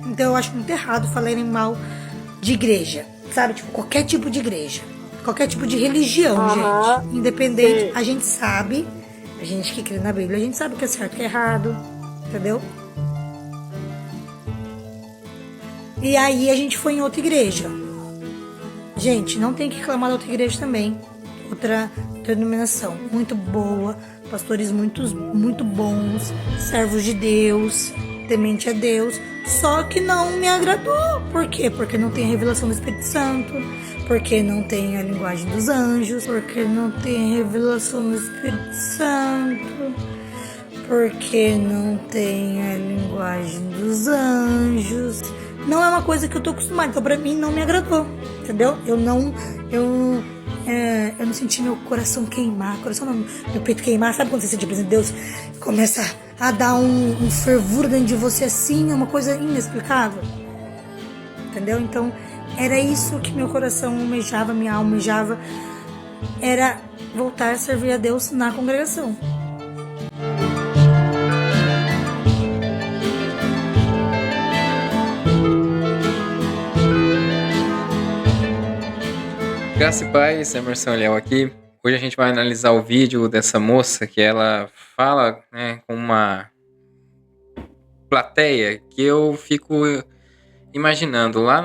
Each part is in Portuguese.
Então eu acho muito errado falarem mal de igreja, sabe? Tipo, qualquer tipo de igreja. Qualquer tipo de religião, gente. Aham, Independente, sei. a gente sabe, a gente que crê na Bíblia, a gente sabe o que é certo e o que é errado, entendeu? E aí a gente foi em outra igreja. Gente, não tem que reclamar da outra igreja também. Outra denominação muito boa, pastores muito bons, servos de Deus, temente a Deus. Só que não me agradou. Por quê? Porque não tem a revelação do Espírito Santo, porque não tem a linguagem dos anjos, porque não tem a revelação do Espírito Santo, porque não tem a linguagem dos anjos. Não é uma coisa que eu tô acostumada, então pra mim não me agradou, entendeu? Eu não senti meu coração queimar, meu peito queimar. Sabe quando você sente a presença de Deus? Começa a dar um fervor dentro de você assim, é uma coisa inexplicável, entendeu? Então era isso que meu coração almejava, minha alma almejava, era voltar a servir a Deus na congregação. Graça e paz, Emerson Léo aqui. Hoje a gente vai analisar o vídeo dessa moça que ela fala, né, com uma plateia que eu fico imaginando. Lá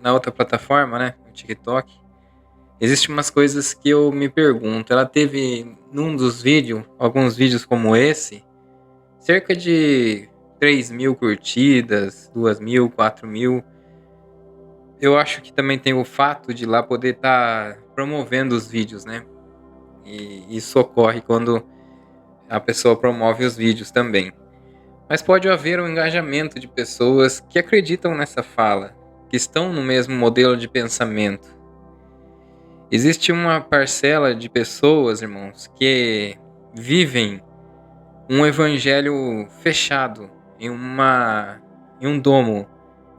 na outra plataforma, né, no TikTok, existem umas coisas que eu me pergunto. Ela teve, num dos vídeos, alguns vídeos como esse, cerca de 3.000 curtidas, 2.000, 4.000. Eu acho que também tem o fato de lá poder estar promovendo os vídeos, né? E isso ocorre quando a pessoa promove os vídeos também. Mas pode haver um engajamento de pessoas que acreditam nessa fala, que estão no mesmo modelo de pensamento. Existe uma parcela de pessoas, irmãos, que vivem um evangelho fechado em um domo.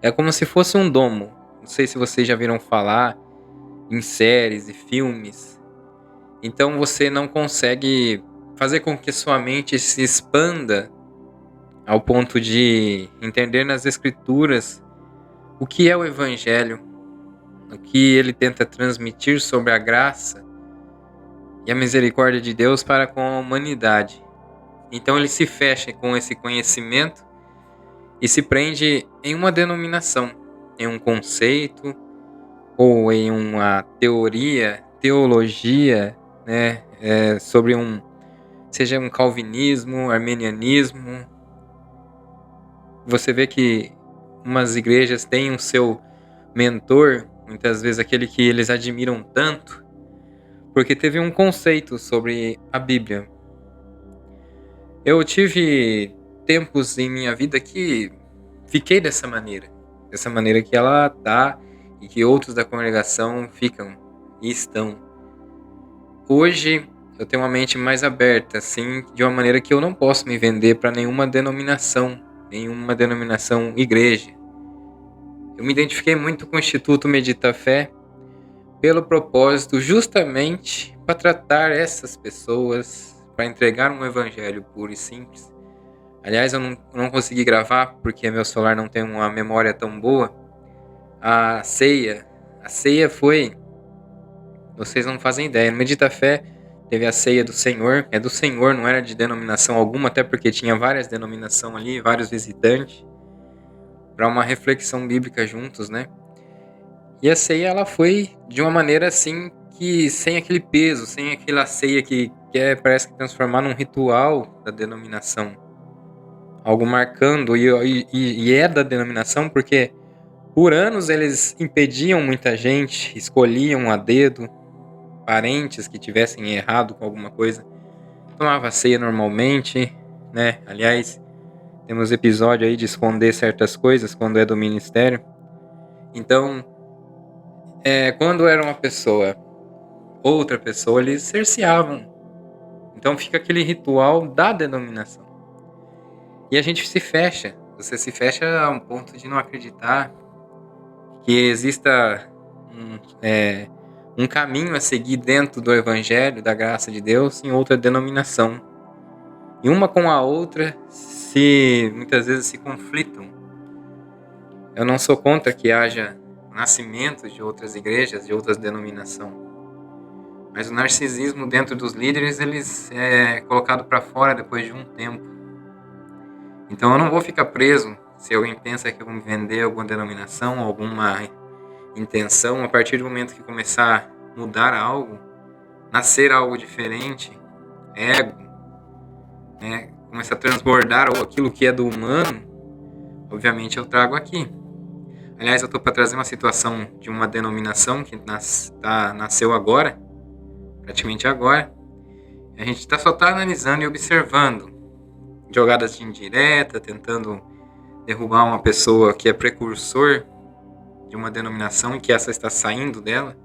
É como se fosse um domo. Não sei se vocês já viram falar em séries e filmes. Então você não consegue fazer com que sua mente se expanda ao ponto de entender nas escrituras o que é o evangelho, o que ele tenta transmitir sobre a graça e a misericórdia de Deus para com a humanidade. Então ele se fecha com esse conhecimento e se prende em uma denominação, em um conceito ou em uma teologia, né, sobre seja um calvinismo, armenianismo. Você vê que umas igrejas têm o seu mentor, muitas vezes aquele que eles admiram tanto, porque teve um conceito sobre a Bíblia. Eu tive tempos em minha vida que fiquei dessa maneira que ela tá e que outros da congregação ficam e estão. Hoje eu tenho uma mente mais aberta, assim, de uma maneira que eu não posso me vender para nenhuma denominação igreja. Eu me identifiquei muito com o Instituto Medita Fé pelo propósito justamente para tratar essas pessoas, para entregar um evangelho puro e simples. Aliás, eu não consegui gravar porque meu celular não tem uma memória tão boa. A ceia, a ceia foi, vocês não fazem ideia, no Medita Fé teve a ceia do Senhor, é do Senhor, não era de denominação alguma, até porque tinha várias denominações ali, vários visitantes, para uma reflexão bíblica juntos, né? E a ceia, ela foi de uma maneira assim, que sem aquele peso, sem aquela ceia que quer, parece que transformar num ritual da denominação. Algo marcando, e é da denominação porque por anos eles impediam muita gente, escolhiam a dedo parentes que tivessem errado com alguma coisa. Tomava ceia normalmente, né? Aliás, temos episódio aí de esconder certas coisas quando é do ministério. Então, quando era uma pessoa, outra pessoa, eles cerceavam. Então fica aquele ritual da denominação. E a gente se fecha. Você se fecha a um ponto de não acreditar que exista um caminho a seguir dentro do evangelho, da graça de Deus, em outra denominação. E uma com a outra muitas vezes se conflitam. Eu não sou contra que haja nascimentos de outras igrejas, de outras denominações. Mas o narcisismo dentro dos líderes, eles é colocado para fora depois de um tempo. Então eu não vou ficar preso se alguém pensa que eu vou me vender alguma denominação, alguma intenção. A partir do momento que começar a mudar algo, nascer algo diferente, ego, né, começar a transbordar aquilo que é do humano, obviamente eu trago aqui. Aliás, eu estou para trazer uma situação de uma denominação que nasceu agora, praticamente agora. A gente só está analisando e observando jogadas de indireta, tentando derrubar uma pessoa que é precursor de uma denominação e que essa está saindo dela.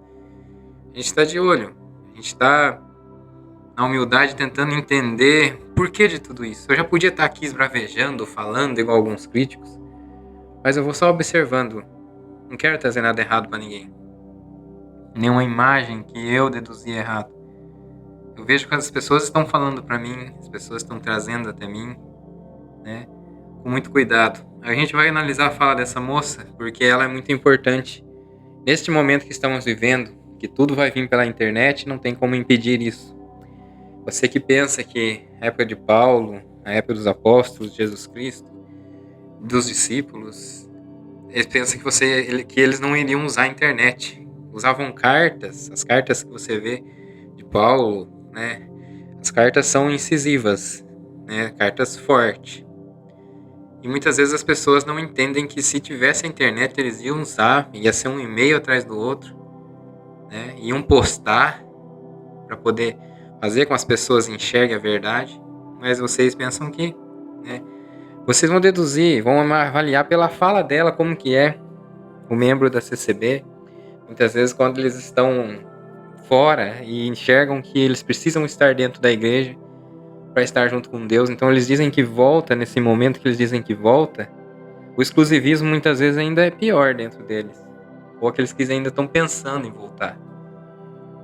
A gente está de olho, a gente está na humildade tentando entender por que de tudo isso. Eu já podia estar aqui esbravejando, falando igual alguns críticos, mas eu vou só observando. Não quero trazer nada errado para ninguém. Nenhuma imagem que eu deduzi errado. Eu vejo que as pessoas estão falando para mim, as pessoas estão trazendo até mim, né? Com muito cuidado. A gente vai analisar a fala dessa moça, porque ela é muito importante. Neste momento que estamos vivendo, que tudo vai vir pela internet, não tem como impedir isso. Você que pensa que a época de Paulo, a época dos apóstolos, de Jesus Cristo, dos discípulos, eles pensam que eles não iriam usar a internet. Usavam cartas, as cartas que você vê de Paulo, né? As cartas são incisivas, né? Cartas fortes. E muitas vezes as pessoas não entendem que se tivesse a internet eles iam usar, ia ser um e-mail atrás do outro, né? Iam postar para poder fazer com que as pessoas enxerguem a verdade. Mas vocês pensam que, né? Vocês vão deduzir, vão avaliar pela fala dela como que é o membro da CCB. Muitas vezes quando eles estão fora e enxergam que eles precisam estar dentro da igreja para estar junto com Deus, então eles dizem que volta, nesse momento que eles dizem que volta, o exclusivismo muitas vezes ainda é pior dentro deles. Ou aqueles que ainda estão pensando em voltar.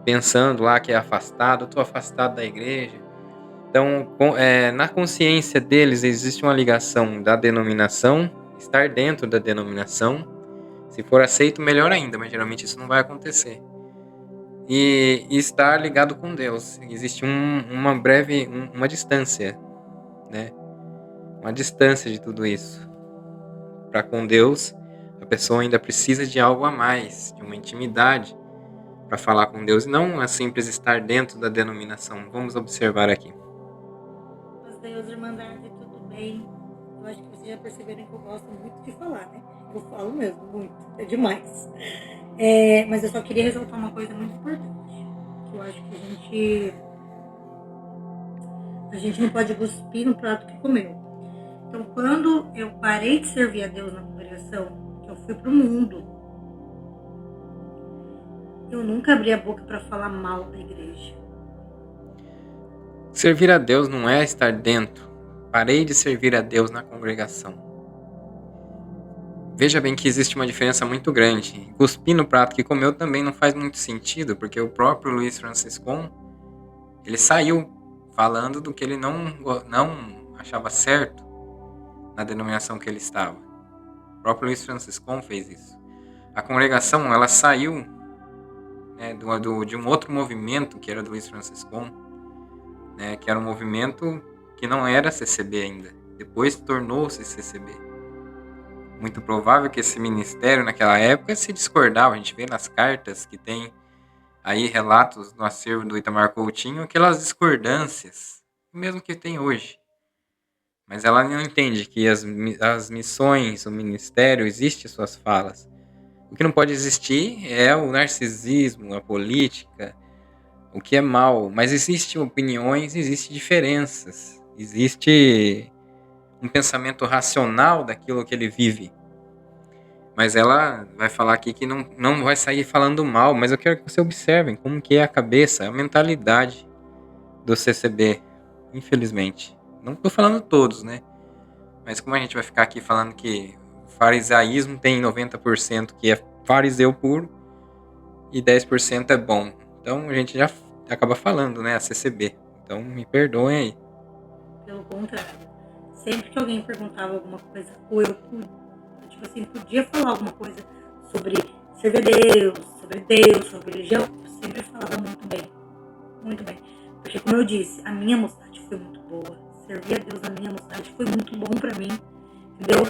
Pensando lá que é afastado, eu estou afastado da igreja. Então, na consciência deles existe uma ligação da denominação, estar dentro da denominação. Se for aceito, melhor ainda, mas geralmente isso não vai acontecer. E estar ligado com Deus. Existe uma distância, né? Uma distância de tudo isso. Para com Deus, a pessoa ainda precisa de algo a mais, de uma intimidade para falar com Deus, e não a simples estar dentro da denominação. Vamos observar aqui. Mas daí os Irmandade, tudo bem. Eu acho que vocês já perceberam que eu gosto muito de falar, né? Eu falo mesmo, muito. É demais. Mas eu só queria ressaltar uma coisa muito importante. Que eu acho que a gente não pode cuspir no prato que comeu. Então, quando eu parei de servir a Deus na congregação, que eu fui pro mundo, eu nunca abri a boca para falar mal da igreja. Servir a Deus não é estar dentro. Parei de servir a Deus na congregação. Veja bem que existe uma diferença muito grande. Cuspir no prato que comeu também não faz muito sentido, porque o próprio Luiz Franciscon, ele saiu falando do que ele não achava certo na denominação que ele estava. O próprio Luiz Franciscon fez isso. A congregação, ela saiu, né, de um outro movimento que era do Luiz Franciscon, né, que era um movimento que não era CCB ainda. Depois tornou-se CCB. Muito provável que esse ministério naquela época se discordava. A gente vê nas cartas que tem aí relatos no acervo do Itamar Coutinho, aquelas discordâncias, mesmo que tem hoje. Mas ela não entende que as missões, o ministério, existem suas falas. O que não pode existir é o narcisismo, a política, o que é mal. Mas existem opiniões, existem diferenças, existe um pensamento racional daquilo que ele vive. Mas ela vai falar aqui que não vai sair falando mal, mas eu quero que você observem como que é a cabeça, a mentalidade do CCB, infelizmente. Não estou falando todos, né? Mas como a gente vai ficar aqui falando que o farisaísmo tem 90% que é fariseu puro e 10% é bom. Então a gente já acaba falando, né? A CCB. Então me perdoem aí. Pelo contrário, sempre que alguém perguntava alguma coisa, ou eu pude tipo assim, podia falar alguma coisa sobre servir a Deus, sobre religião, eu sempre falava muito bem. Muito bem. Porque, como eu disse, a minha mocidade foi muito boa. Servir a Deus na minha mocidade foi muito bom pra mim. Entendeu?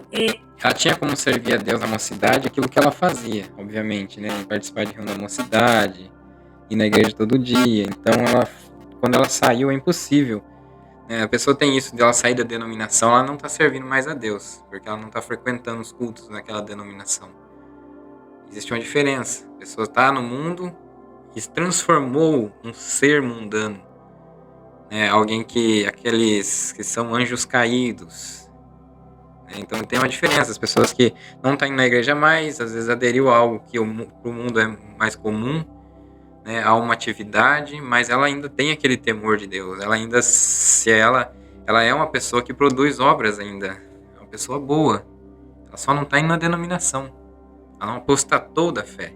Ela tinha como servir a Deus na mocidade aquilo que ela fazia, obviamente, né? Participar de reunião da mocidade, ir na igreja todo dia. Então, quando ela saiu, é impossível. Né? A pessoa tem isso de ela sair da denominação, ela não está servindo mais a Deus, porque ela não está frequentando os cultos naquela denominação. Existe uma diferença. A pessoa está no mundo e se transformou um ser mundano. Né? Aqueles que são anjos caídos. Então tem uma diferença, as pessoas que não estão indo na igreja mais, às vezes aderiu a algo que para o mundo é mais comum, né, a uma atividade, mas ela ainda tem aquele temor de Deus, ela ainda, ela é uma pessoa que produz obras ainda, é uma pessoa boa, ela só não está indo na denominação, ela não apostatou da fé,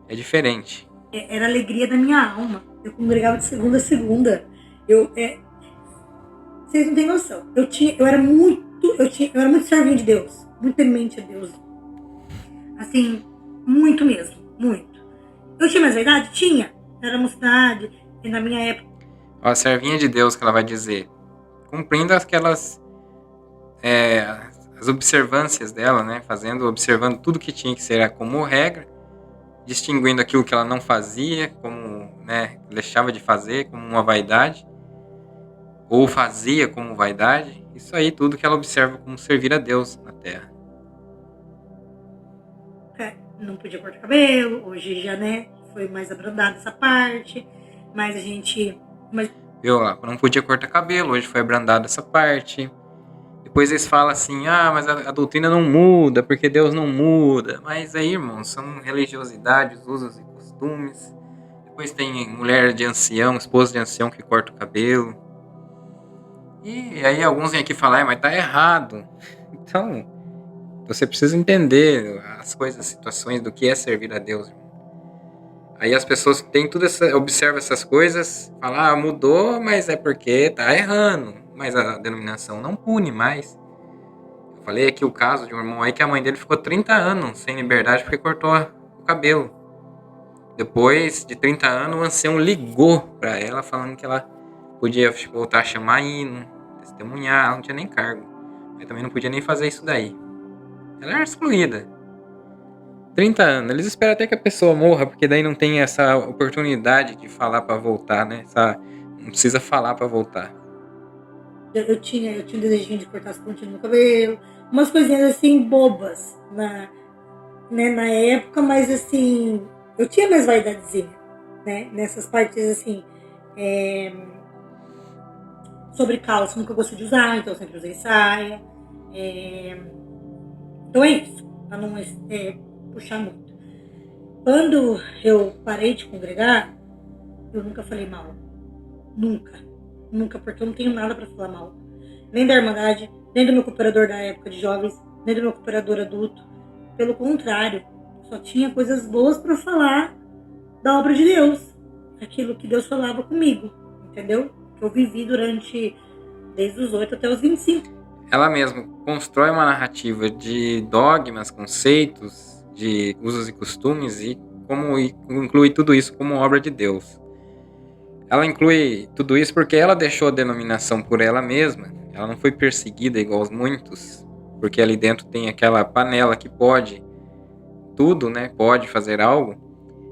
é diferente. Era a alegria da minha alma, eu congregava de segunda a segunda, vocês não têm noção, eu era muito servinho de Deus, muito temente a Deus. Assim, muito mesmo, muito. Eu tinha mais vaidade? Tinha. Era mocidade, e na minha época. Ó, a servinha de Deus que ela vai dizer, cumprindo aquelas as observâncias dela, né, observando tudo que tinha que ser como regra, distinguindo aquilo que ela não fazia, como, né, deixava de fazer como uma vaidade, ou fazia como vaidade, isso aí tudo que ela observa como servir a Deus na Terra. Não podia cortar cabelo, hoje já, né, foi mais abrandada essa parte, mas a gente... Viu lá, não podia cortar cabelo, hoje foi abrandada essa parte. Depois eles falam assim, mas a doutrina não muda, porque Deus não muda. Mas aí, irmãos, são religiosidades, usos e costumes. Depois tem mulher de ancião, esposa de ancião que corta o cabelo. E aí alguns vêm aqui falar, mas tá errado. Então, você precisa entender as coisas, as situações do que é servir a Deus. Aí as pessoas têm observam essas coisas, falam, mudou, mas é porque tá errando. Mas a denominação não pune mais. Eu falei aqui o caso de um irmão aí que a mãe dele ficou 30 anos sem liberdade porque cortou o cabelo. Depois de 30 anos, o ancião ligou para ela falando que ela podia voltar a chamar hino, testemunhar, ela não tinha nem cargo. Mas também não podia nem fazer isso daí. Ela era excluída. 30 anos. Eles esperam até que a pessoa morra, porque daí não tem essa oportunidade de falar para voltar, né? Não precisa falar para voltar. Eu tinha um desejinho de cortar as pontinhas no cabelo, umas coisinhas assim bobas na época, mas assim, eu tinha mais vaidadezinha, né? Nessas partes assim, sobre calça, nunca gostei de usar, então eu sempre usei saia. Então é isso, pra não puxar muito. Quando eu parei de congregar, eu nunca falei mal. Nunca, porque eu não tenho nada pra falar mal. Nem da Irmandade, nem do meu cooperador da época de jovens, nem do meu cooperador adulto. Pelo contrário, só tinha coisas boas pra falar da obra de Deus. Aquilo que Deus falava comigo, entendeu? Que eu vivi desde os 8 até os 25. Ela mesma constrói uma narrativa de dogmas, conceitos, de usos e costumes e inclui tudo isso como obra de Deus. Ela inclui tudo isso porque ela deixou a denominação por ela mesma. Ela não foi perseguida igual os muitos, porque ali dentro tem aquela panela que pode tudo, né? Pode fazer algo,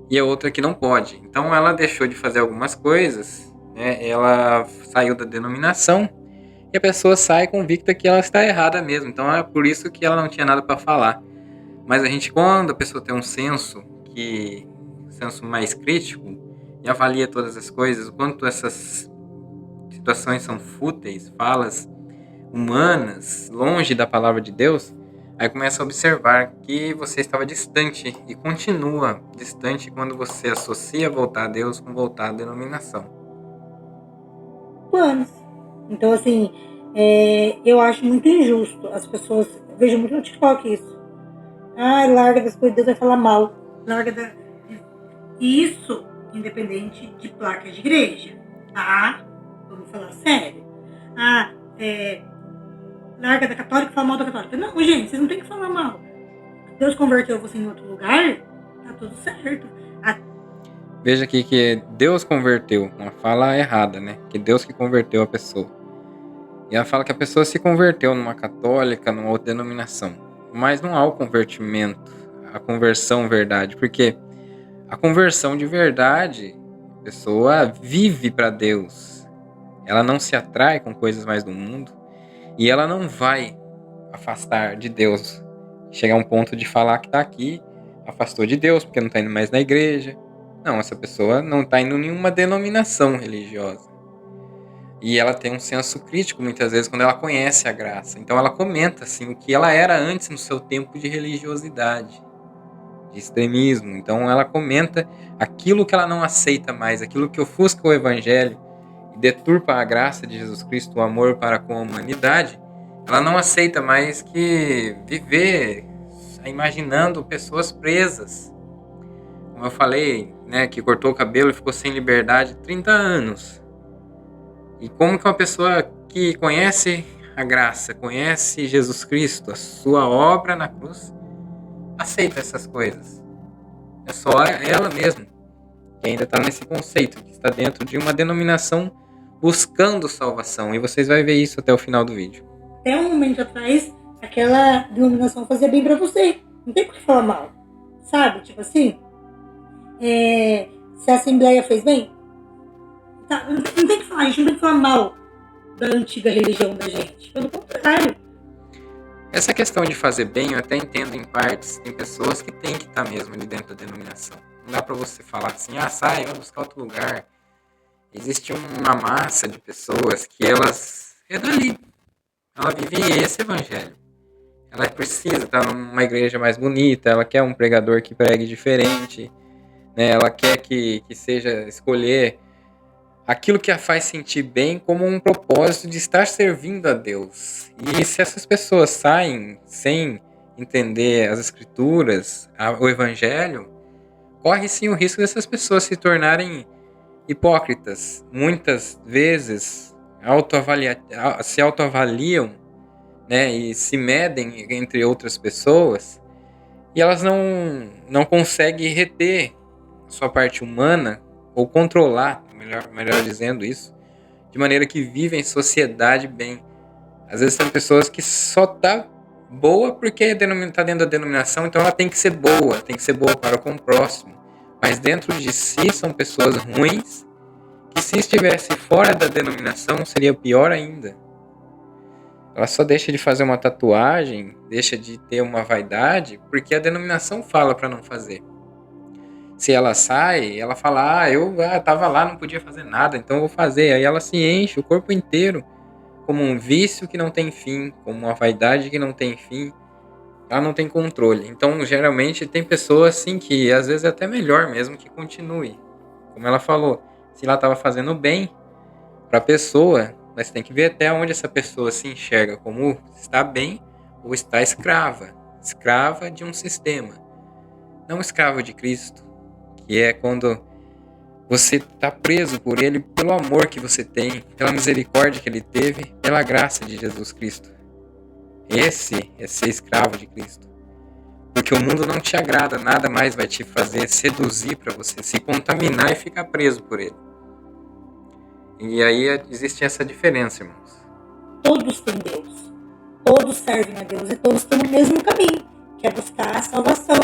e a outra que não pode. Então ela deixou de fazer algumas coisas, né? Ela saiu da denominação e a pessoa sai convicta que ela está errada mesmo. Então é por isso que ela não tinha nada para falar. Mas quando a pessoa tem um senso mais crítico e avalia todas as coisas, o quanto essas situações são fúteis, falas humanas, longe da palavra de Deus, aí começa a observar que você estava distante e continua distante quando você associa voltar a Deus com voltar à denominação. Anos. Então, assim, eu acho muito injusto as pessoas. Vejo muito no TikTok isso. Larga das coisas, Deus vai falar mal. Isso, independente de placa de igreja, tá? Vamos falar sério. larga da católica e fala mal da católica. Não, gente, vocês não tem que falar mal. Deus converteu você em outro lugar, tá tudo certo. Veja aqui que Deus converteu, uma fala errada, né? Que Deus que converteu a pessoa. E ela fala que a pessoa se converteu numa católica, numa outra denominação. Mas não há o convertimento, a conversão verdade. Porque a conversão de verdade, a pessoa vive para Deus. Ela não se atrai com coisas mais do mundo. E ela não vai afastar de Deus. Chegar a um ponto de falar que está aqui, afastou de Deus, porque não está indo mais na igreja. Não, essa pessoa não está indo em nenhuma denominação religiosa. E ela tem um senso crítico, muitas vezes, quando ela conhece a graça. Então ela comenta assim, o que ela era antes no seu tempo de religiosidade, de extremismo. Então ela comenta aquilo que ela não aceita mais, aquilo que ofusca o evangelho e deturpa a graça de Jesus Cristo, o amor para com a humanidade. Ela não aceita mais que viver imaginando pessoas presas. Como eu falei, né, que cortou o cabelo e ficou sem liberdade 30 anos. E como que uma pessoa que conhece a graça, conhece Jesus Cristo, a sua obra na cruz, aceita essas coisas? É só ela mesma que ainda está nesse conceito, que está dentro de uma denominação buscando salvação. E vocês vão ver isso até o final do vídeo. Até um momento atrás, aquela denominação fazia bem pra você. Não tem por que falar mal. Sabe? Tipo assim, se a Assembleia fez bem, tá, não tem que falar, a gente não tem que falar mal da antiga religião da gente. Pelo contrário. Essa questão de fazer bem, eu até entendo em partes. Tem pessoas que têm que estar mesmo ali dentro da denominação. Não dá pra você falar assim, sai, vai buscar outro lugar. Existe uma massa de pessoas que elas é dali. Ela vive esse evangelho. Ela precisa estar numa igreja mais bonita, ela quer um pregador que pregue diferente, né? Ela quer que seja escolher aquilo que a faz sentir bem como um propósito de estar servindo a Deus. E se essas pessoas saem sem entender as escrituras, o evangelho, corre sim o risco dessas pessoas se tornarem hipócritas. Muitas vezes se autoavaliam, né, e se medem entre outras pessoas, e elas não conseguem reter sua parte humana ou controlar, melhor dizendo isso, de maneira que vivem em sociedade bem. Às vezes são pessoas que só tá boa porque está dentro da denominação, então ela tem que ser boa para com o próximo. Mas dentro de si são pessoas ruins, que se estivesse fora da denominação seria pior ainda. Ela só deixa de fazer uma tatuagem, deixa de ter uma vaidade, porque a denominação fala para não fazer. Se ela sai, ela fala, eu tava lá, não podia fazer nada, então eu vou fazer. Aí ela se enche o corpo inteiro como um vício que não tem fim, como uma vaidade que não tem fim. Ela não tem controle. Então, geralmente, tem pessoas assim que às vezes é até melhor mesmo que continue. Como ela falou, se ela estava fazendo bem para a pessoa, mas tem que ver até onde essa pessoa se enxerga, como está bem ou está escrava de um sistema, não escrava de Cristo, que é quando você está preso por Ele pelo amor que você tem, pela misericórdia que Ele teve, pela graça de Jesus Cristo. Esse é ser escravo de Cristo. Porque o mundo não te agrada, nada mais vai te fazer seduzir para você se contaminar e ficar preso por ele. E aí existe essa diferença, irmãos. Todos têm Deus. Todos servem a Deus e todos estão no mesmo caminho, que é buscar a salvação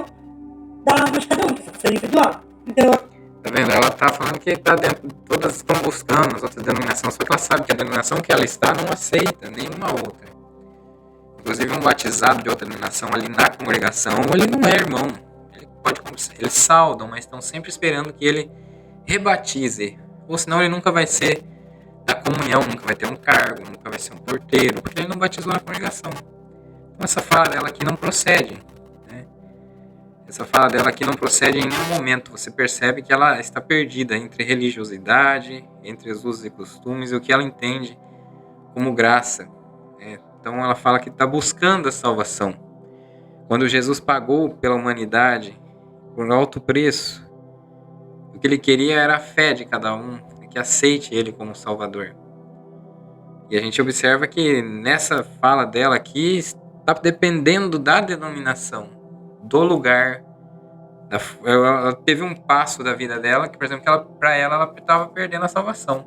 da alma de cada um, que é a individual. Então, tá vendo? Ela tá falando que tá dentro, todas estão buscando as outras denominações, só que ela sabe que a denominação que ela está não aceita nenhuma outra. Inclusive um batizado de outra denominação ali na congregação, ele não é irmão. Eles saudam, mas estão sempre esperando que ele rebatize. Ou senão ele nunca vai ser da comunhão, nunca vai ter um cargo, nunca vai ser um porteiro, porque ele não batizou na congregação. Então essa fala dela aqui não procede. Né? Essa fala dela aqui não procede em nenhum momento. Você percebe que ela está perdida entre religiosidade, entre os usos e costumes e o que ela entende como graça. Né? Então ela fala que está buscando a salvação. Quando Jesus pagou pela humanidade por alto preço, o que ele queria era a fé de cada um, que aceite ele como Salvador. E a gente observa que nessa fala dela aqui está dependendo da denominação, do lugar. Ela teve um passo da vida dela que, por exemplo, para ela estava perdendo a salvação.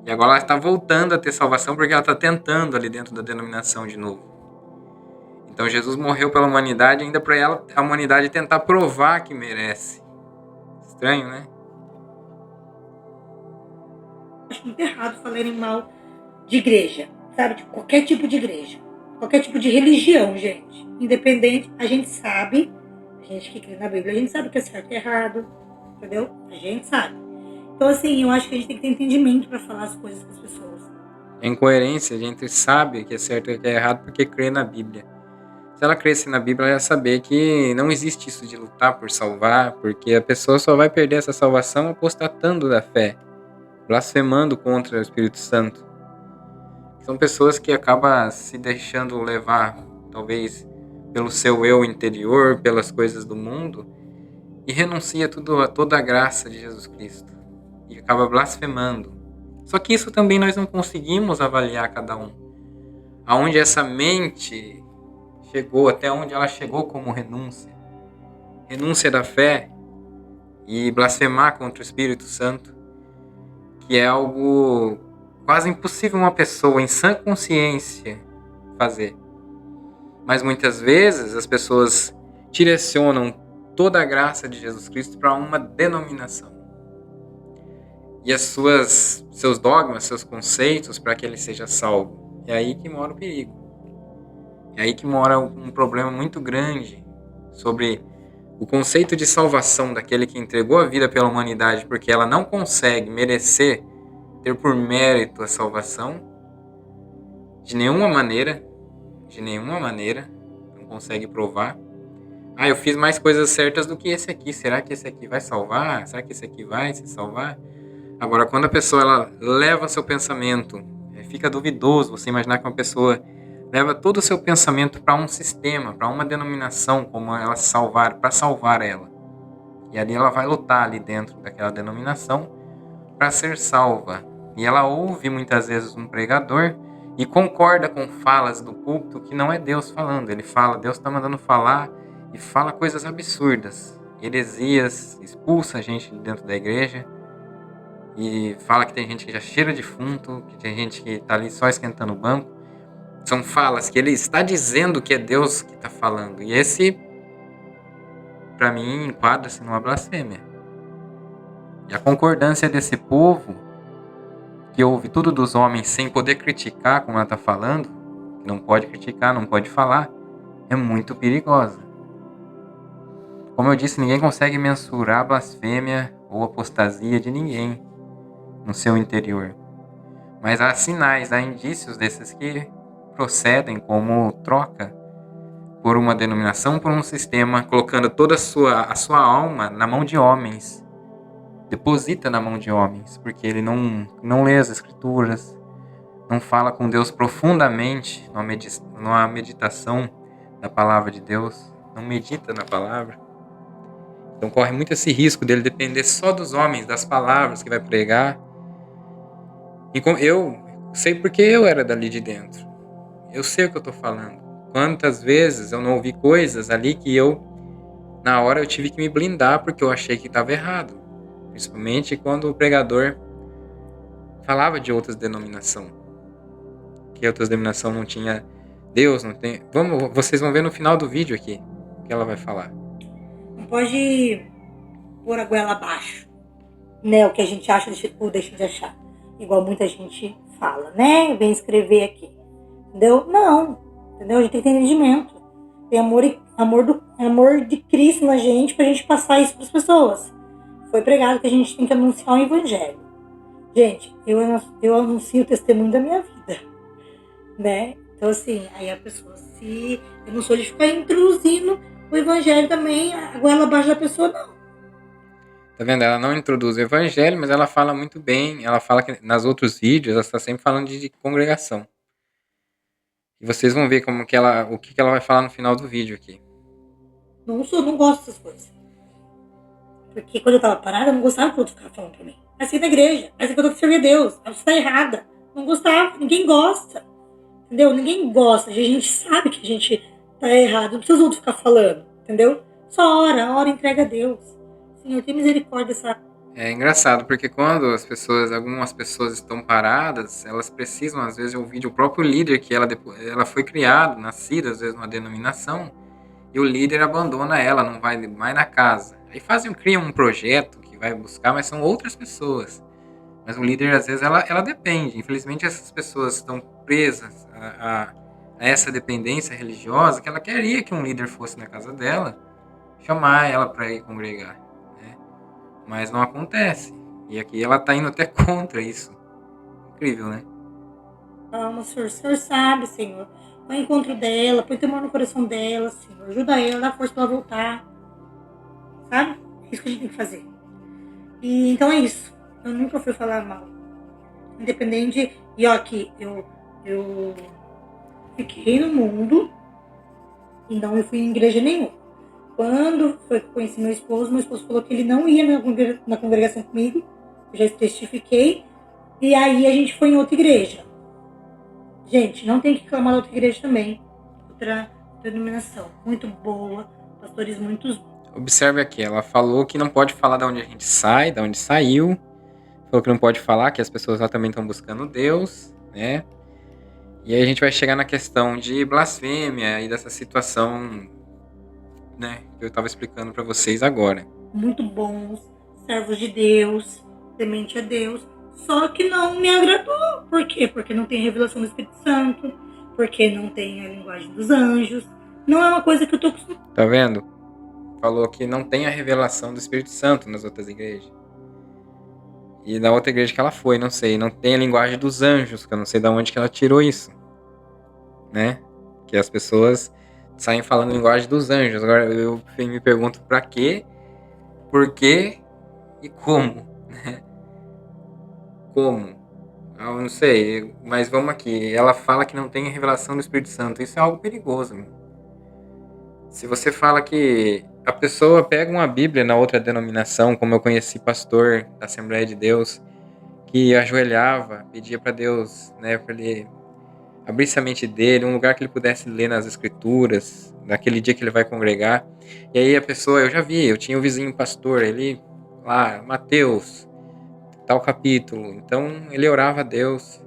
E agora ela está voltando a ter salvação porque ela está tentando ali dentro da denominação de novo. Então Jesus morreu pela humanidade ainda para ela, a humanidade tentar provar que merece. Estranho, né? Acho muito errado falarem mal de igreja, sabe? De qualquer tipo de igreja. Qualquer tipo de religião, gente. Independente, a gente sabe, a gente que crê na Bíblia, a gente sabe o que é certo e errado, entendeu? A gente sabe. Então, assim, eu acho que a gente tem que ter entendimento para falar as coisas com as pessoas. É incoerência, a gente sabe o que é certo e o que é errado porque crê na Bíblia. Se ela cresce na Bíblia, ela ia saber que não existe isso de lutar por salvar, porque a pessoa só vai perder essa salvação apostatando da fé, blasfemando contra o Espírito Santo. São pessoas que acabam se deixando levar, talvez, pelo seu eu interior, pelas coisas do mundo, e renuncia a toda a graça de Jesus Cristo. E acaba blasfemando. Só que isso também nós não conseguimos avaliar cada um. Aonde essa mente chegou, até onde ela chegou como renúncia. Renúncia da fé e blasfemar contra o Espírito Santo, que é algo quase impossível uma pessoa em sã consciência fazer. Mas muitas vezes as pessoas direcionam toda a graça de Jesus Cristo para uma denominação. E seus dogmas, seus conceitos para que ele seja salvo. É aí que mora o perigo. É aí que mora um problema muito grande sobre o conceito de salvação daquele que entregou a vida pela humanidade porque ela não consegue merecer ter por mérito a salvação de nenhuma maneira, não consegue provar. Eu fiz mais coisas certas do que esse aqui, será que esse aqui vai salvar? Será que esse aqui vai se salvar? Agora, quando a pessoa ela leva seu pensamento, fica duvidoso você imaginar que uma pessoa leva todo o seu pensamento para um sistema, para uma denominação, como ela para salvar ela. E ali ela vai lutar ali dentro daquela denominação para ser salva. E ela ouve muitas vezes um pregador e concorda com falas do púlpito que não é Deus falando. Ele fala, Deus está mandando falar e fala coisas absurdas. Heresias, expulsa a gente de dentro da igreja e fala que tem gente que já cheira defunto, que tem gente que está ali só esquentando o banco. São falas que ele está dizendo que é Deus que está falando. E esse, para mim, enquadra-se numa blasfêmia. E a concordância desse povo, que ouve tudo dos homens sem poder criticar, como ela está falando, que não pode criticar, não pode falar, é muito perigosa. Como eu disse, ninguém consegue mensurar a blasfêmia ou apostasia de ninguém no seu interior. Mas há sinais, há indícios desses que procedem como troca por uma denominação, por um sistema, colocando toda a sua alma na mão de homens. Deposita na mão de homens, porque ele não lê as escrituras, não fala com Deus profundamente numa meditação da palavra de Deus, não medita na palavra. Então corre muito esse risco dele depender só dos homens, das palavras que vai pregar. E eu sei porque eu era dali de dentro. Eu sei o que eu estou falando. Quantas vezes eu não ouvi coisas ali que na hora eu tive que me blindar porque eu achei que estava errado. Principalmente quando o pregador falava de outras denominações. Que outras denominações não tinha Deus, não tem... Vocês vão ver no final do vídeo aqui o que ela vai falar. Não pode pôr a goela abaixo, né? O que a gente acha ou deixa de achar. Igual muita gente fala, né? Vem escrever aqui. Entendeu? Não. Entendeu? A gente tem que ter entendimento. Tem amor de Cristo na gente pra gente passar isso pras pessoas. Foi pregado que a gente tem que anunciar o evangelho. Gente, eu anuncio o testemunho da minha vida. Né? Então assim, aí a pessoa eu não sou de ficar introduzindo o evangelho também, a goela abaixo da pessoa, não. Tá vendo? Ela não introduz o evangelho, mas ela fala muito bem. Ela fala que nas outros vídeos ela está sempre falando de congregação. E vocês vão ver o que ela vai falar no final do vídeo aqui. Não gosto dessas coisas. Porque quando eu tava parada, eu não gostava que o outro ficava falando pra mim. Assim na igreja, assim que eu tô servindo a Deus. Você tá errada. Não gostava, ninguém gosta. Entendeu? Ninguém gosta. A gente sabe que a gente tá errado. Não precisa os outros ficar falando, entendeu? Só ora e entrega a Deus. Senhor, tem misericórdia dessa. É engraçado, porque quando algumas pessoas estão paradas, elas precisam, às vezes, ouvir o próprio líder, que ela foi criada, nascida, às vezes, numa denominação, e o líder abandona ela, não vai mais na casa. Aí criam um projeto que vai buscar, mas são outras pessoas. Mas o líder, às vezes, ela depende. Infelizmente, essas pessoas estão presas a essa dependência religiosa, que ela queria que um líder fosse na casa dela, chamar ela para ir congregar, né? Mas não acontece. E aqui ela está indo até contra isso. Incrível, né? Calma, Senhor. O Senhor sabe, Senhor. Vai ao encontro dela, põe temor no coração dela, Senhor. Ajuda ela, dá força pra ela voltar. Sabe? É isso que a gente tem que fazer. E então é isso. Eu nunca fui falar mal. Independente. E ó, aqui, eu fiquei no mundo e não fui em igreja nenhuma. Quando foi que eu conheci meu esposo falou que ele não ia na congregação comigo. Eu já testifiquei. E aí a gente foi em outra igreja. Gente, não tem que reclamar da outra igreja também. Outra denominação. Muito boa. Pastores muito. Observe aqui, ela falou que não pode falar de onde a gente sai, de onde saiu. Falou que não pode falar, que as pessoas lá também estão buscando Deus, né? E aí a gente vai chegar na questão de blasfêmia e dessa situação, né, que eu estava explicando para vocês agora. Muito bons, servos de Deus, temente a Deus, só que não me agradou. Por quê? Porque não tem revelação do Espírito Santo, porque não tem a linguagem dos anjos. Não é uma coisa que eu tô acostumada. Tá vendo? Falou que não tem a revelação do Espírito Santo nas outras igrejas. E na outra igreja que ela foi, não sei, não tem a linguagem dos anjos, que eu não sei de onde que ela tirou isso, né? Que as pessoas saem falando a linguagem dos anjos. Agora eu me pergunto pra quê, por quê e como, né? Como? Eu não sei, mas vamos aqui. Ela fala que não tem a revelação do Espírito Santo. Isso é algo perigoso, meu. Se você fala que a pessoa pega uma Bíblia na outra denominação, como eu conheci pastor da Assembleia de Deus, que ajoelhava, pedia para Deus, né, para ele abrisse a mente dele, um lugar que ele pudesse ler nas escrituras, naquele dia que ele vai congregar. E aí a pessoa, eu tinha um vizinho pastor, ele lá, Mateus, tal capítulo. Então ele orava a Deus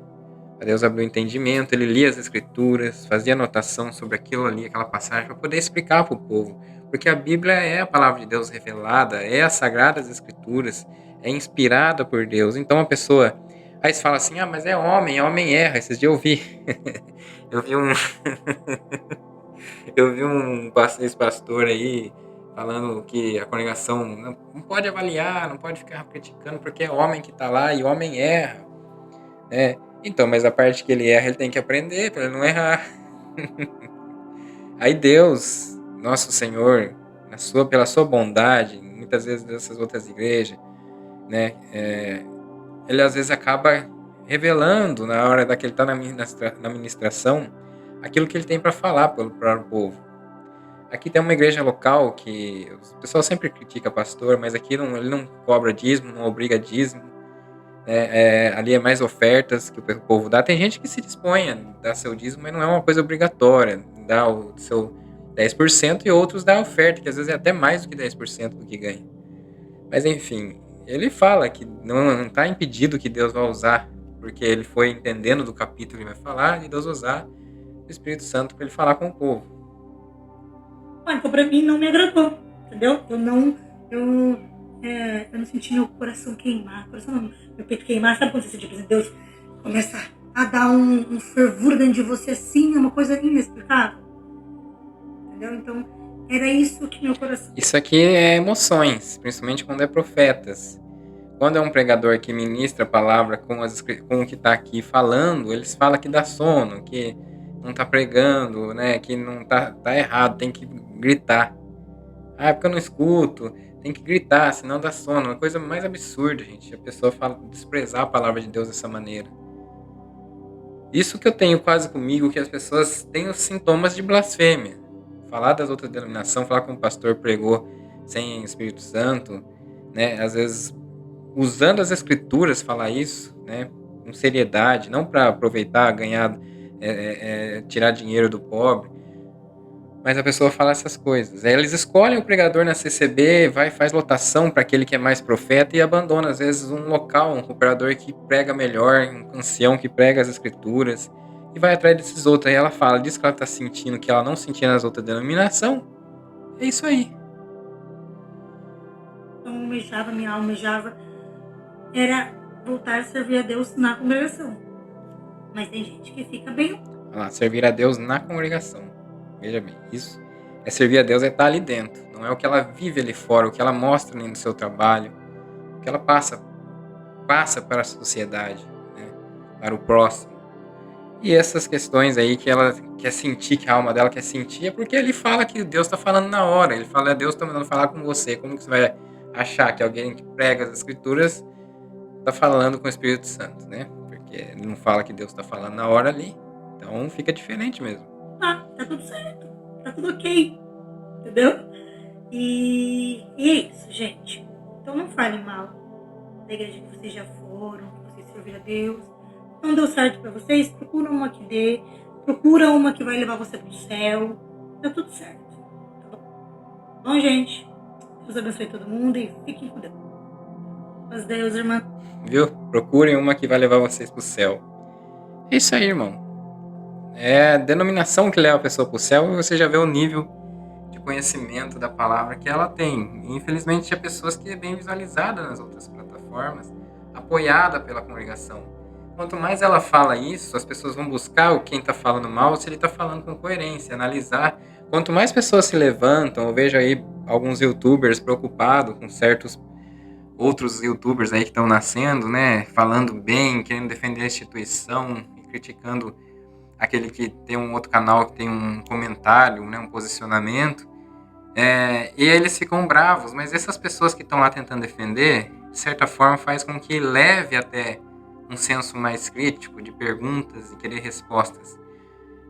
abrir o entendimento, ele lia as escrituras, fazia anotação sobre aquilo ali, aquela passagem, para poder explicar para o povo. Porque a Bíblia é a palavra de Deus revelada, é as sagradas escrituras, é inspirada por Deus. Então a pessoa, aí você fala assim, mas é homem erra. Esses dias eu vi, eu vi um, eu vi esse pastor aí falando que a congregação não pode avaliar, não pode ficar criticando, porque é homem que está lá e homem erra, né? Então, mas a parte que ele erra, ele tem que aprender para ele não errar. Aí Deus, nosso Senhor, pela sua bondade, muitas vezes dessas outras igrejas, né, ele às vezes acaba revelando na hora que ele está na ministração aquilo que ele tem para falar para o povo. Aqui tem uma igreja local que o pessoal sempre critica pastor, mas aqui ele não cobra dízimo, não obriga dízimo. Ali é mais ofertas que o povo dá. Tem gente que se dispõe a dar seu dízimo, mas não é uma coisa obrigatória. Dá o seu 10% e outros dá a oferta, que às vezes é até mais do que 10% do que ganha. Mas enfim, ele fala que não está impedido que Deus vai usar, porque ele foi entendendo do capítulo que ele vai falar, e Deus usar o Espírito Santo para ele falar com o povo. Então pra mim não me agradou, entendeu? Eu não senti meu coração queimar, meu peito queimar. Sabe quando você sente que Deus começa a dar um fervor dentro de você assim, é uma coisa inexplicável? Entendeu? Então, era isso que meu coração... Isso aqui é emoções, principalmente quando é profetas. Quando é um pregador que ministra a palavra com o que está aqui falando, eles falam que dá sono, que não está pregando, né, que não tá errado, tem que gritar. É porque eu não escuto, tem que gritar, senão dá sono. Uma coisa mais absurda, gente, a pessoa desprezar a palavra de Deus dessa maneira. Isso que eu tenho quase comigo, que as pessoas têm os sintomas de blasfêmia. Falar das outras denominações, falar como o pastor pregou sem Espírito Santo, né? Às vezes, usando as escrituras, falar isso, né? com seriedade, não para aproveitar, ganhar, tirar dinheiro do pobre. Mas a pessoa fala essas coisas. Aí eles escolhem o pregador na CCB, faz lotação para aquele que é mais profeta e abandona, às vezes, um local, um pregador que prega melhor, um ancião que prega as escrituras, e vai atrás desses outros. Aí ela fala, diz que ela está sentindo que ela não sentia nas outras denominações. É isso aí. Então, minha alma almejava, era voltar a servir a Deus na congregação. Mas tem gente que fica bem. Olha lá, servir a Deus na congregação. Veja bem, isso é servir a Deus, é estar ali dentro. Não é o que ela vive ali fora, o que ela mostra no seu trabalho, o que ela passa para a sociedade, né? Para o próximo. E essas questões aí que ela quer sentir, que a alma dela quer sentir, é porque ele fala que Deus está falando na hora. Ele fala, Deus está mandando falar com você. Como que você vai achar que alguém que prega as escrituras está falando com o Espírito Santo, né? Porque ele não fala que Deus está falando na hora ali. Então fica diferente mesmo. Tá tudo certo, tá tudo ok, entendeu? E é isso, gente. Então não falem mal da igreja que vocês já foram, que vocês serviram a Deus. Não deu certo pra vocês? Procura uma que dê, procura uma que vai levar você pro céu. Tá tudo certo, tá bom, gente? Deus abençoe todo mundo e fiquem com Deus. Mas Deus, irmã. Viu? Procurem uma que vai levar vocês pro céu. É isso aí, irmão. É a denominação que leva a pessoa pro céu e você já vê o nível de conhecimento da palavra que ela tem. E, infelizmente, tinha pessoas que é bem visualizada nas outras plataformas, apoiada pela congregação. Quanto mais ela fala isso, as pessoas vão buscar quem está falando mal, se ele está falando com coerência, analisar. Quanto mais pessoas se levantam, eu vejo aí alguns youtubers preocupados com certos outros youtubers aí que estão nascendo, né, falando bem, querendo defender a instituição, criticando aquele que tem um outro canal que tem um comentário, né, um posicionamento, e eles ficam bravos, mas essas pessoas que estão lá tentando defender, de certa forma faz com que leve até um senso mais crítico de perguntas e querer respostas.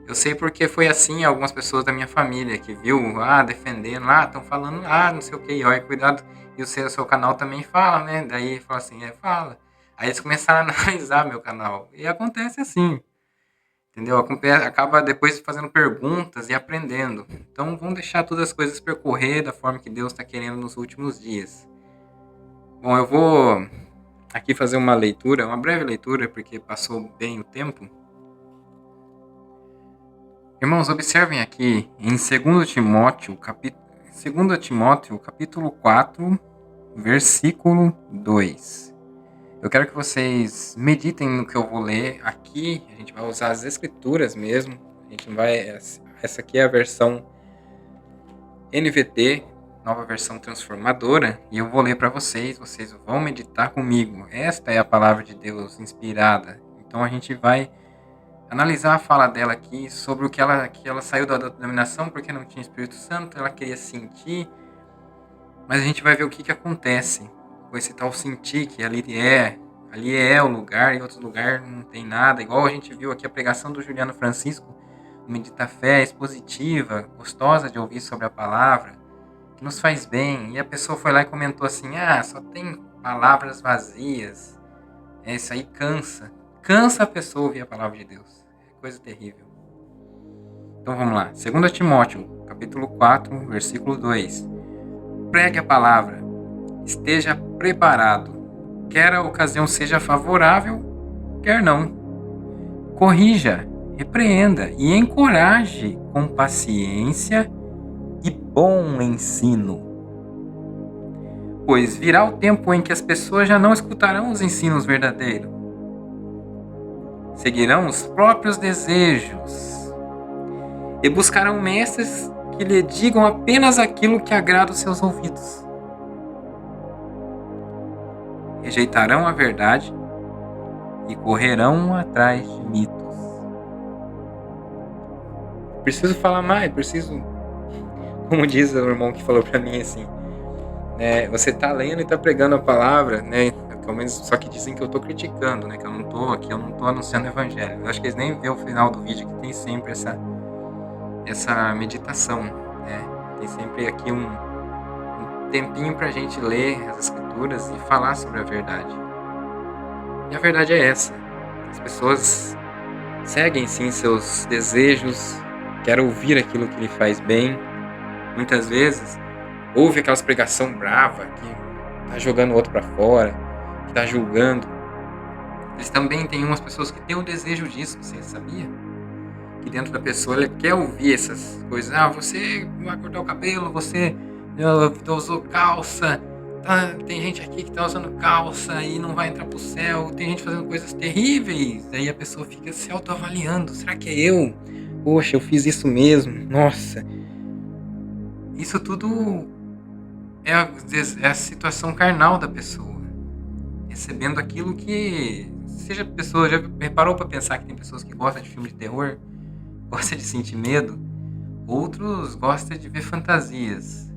Eu sei porque foi assim algumas pessoas da minha família que viu, defendendo, estão falando, não sei o que, e olha, cuidado, e o seu canal também fala, né, daí fala assim, fala. Aí eles começaram a analisar meu canal, e acontece assim, entendeu? Acaba depois fazendo perguntas e aprendendo. Então vamos deixar todas as coisas percorrer da forma que Deus está querendo nos últimos dias. Bom, eu vou aqui fazer uma leitura, uma breve leitura, porque passou bem o tempo. Irmãos, observem aqui em 2 Timóteo, capítulo 4, versículo 2. Eu quero que vocês meditem no que eu vou ler aqui. A gente vai usar as escrituras mesmo. Essa aqui é a versão NVT, nova versão transformadora, e eu vou ler para vocês. Vocês vão meditar comigo. Esta é a palavra de Deus inspirada. Então a gente vai analisar a fala dela aqui sobre o que ela saiu da denominação porque não tinha Espírito Santo, ela queria sentir, mas a gente vai ver o que acontece com esse tal sentir, que ali é o lugar e outro lugar não tem nada, igual a gente viu aqui a pregação do Juliano Francisco, o Medita Fé, expositiva, gostosa de ouvir sobre a palavra, que nos faz bem, e a pessoa foi lá e comentou assim, só tem palavras vazias, isso aí cansa a pessoa ouvir a palavra de Deus. Coisa terrível. Então vamos lá. 2 Timóteo, capítulo 4, versículo 2. Pregue a palavra. Esteja preparado. Quer a ocasião seja favorável, quer não. Corrija, repreenda e encoraje com paciência e bom ensino. Pois virá o tempo em que as pessoas já não escutarão os ensinos verdadeiros. Seguirão os próprios desejos e buscarão mestres que lhe digam apenas aquilo que agrada os seus ouvidos. Rejeitarão a verdade e correrão atrás de mitos. Preciso falar mais, como diz o irmão que falou pra mim assim, você tá lendo e tá pregando a palavra, né? Só que dizem que eu tô criticando, né? Que eu não tô anunciando o evangelho. Eu acho que eles nem vê o final do vídeo, que tem sempre essa meditação, né? Tem sempre aqui um tempinho pra gente ler as escrituras e falar sobre a verdade. E a verdade é essa. As pessoas seguem sim seus desejos, querem ouvir aquilo que lhe faz bem. Muitas vezes ouve aquelas pregação brava que tá jogando o outro para fora, que tá julgando. Eles também têm umas pessoas que têm o desejo disso, você sabia? Que dentro da pessoa ela quer ouvir essas coisas. Ah, você vai cortar o cabelo, você usou calça. Tá, tem gente aqui que tá usando calça e não vai entrar pro céu. Tem gente fazendo coisas terríveis. Aí a pessoa fica se autoavaliando. Será que é eu? Poxa, eu fiz isso mesmo. Nossa. Isso tudo é a situação carnal da pessoa. Recebendo aquilo que... Seja pessoa, já reparou pra pensar que tem pessoas que gostam de filme de terror? Gostam de sentir medo? Outros gostam de ver fantasias.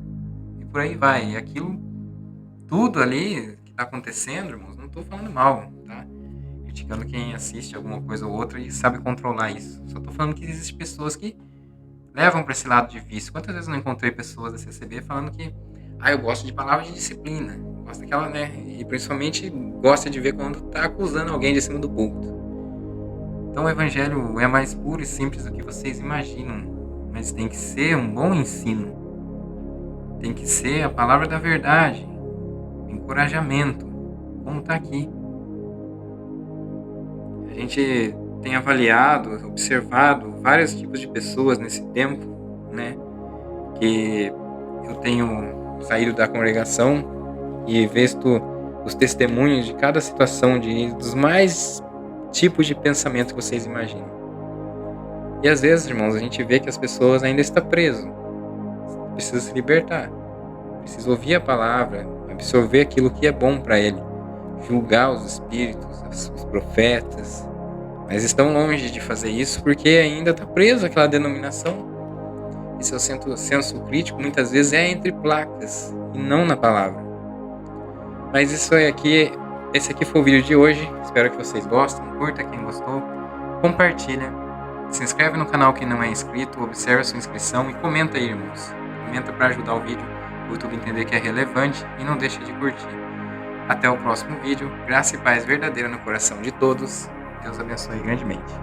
E por aí vai. E aquilo, tudo ali que tá acontecendo, irmãos, não tô falando mal, tá? Criticando quem assiste alguma coisa ou outra e sabe controlar isso. Só tô falando que existem pessoas que levam para esse lado de vício. Quantas vezes eu não encontrei pessoas da CCB falando que eu gosto de palavras de disciplina, gosto daquela, né? E principalmente gosta de ver quando tá acusando alguém de cima do púlpito. Então o evangelho é mais puro e simples do que vocês imaginam, mas tem que ser um bom ensino. Tem que ser a palavra da verdade, encorajamento, como tá aqui. A gente tem avaliado, observado vários tipos de pessoas nesse tempo, né? Que eu tenho saído da congregação e visto os testemunhos de cada situação, dos mais tipos de pensamento que vocês imaginam. E às vezes, irmãos, a gente vê que as pessoas ainda estão presas, precisam se libertar, precisam ouvir a palavra, absorver aquilo que é bom para ele, julgar os espíritos, os profetas, mas estão longe de fazer isso porque ainda está preso àquela denominação. E seu senso crítico muitas vezes é entre placas e não na palavra. Mas esse aqui foi o vídeo de hoje. Espero que vocês gostem. Curta quem gostou, compartilha, se inscreve no canal quem não é inscrito, observa a sua inscrição e comenta aí, irmãos. Comenta para ajudar o vídeo, o YouTube entender que é relevante, e não deixa de curtir. Até o próximo vídeo. Graça e paz verdadeira no coração de todos. Deus abençoe grandemente.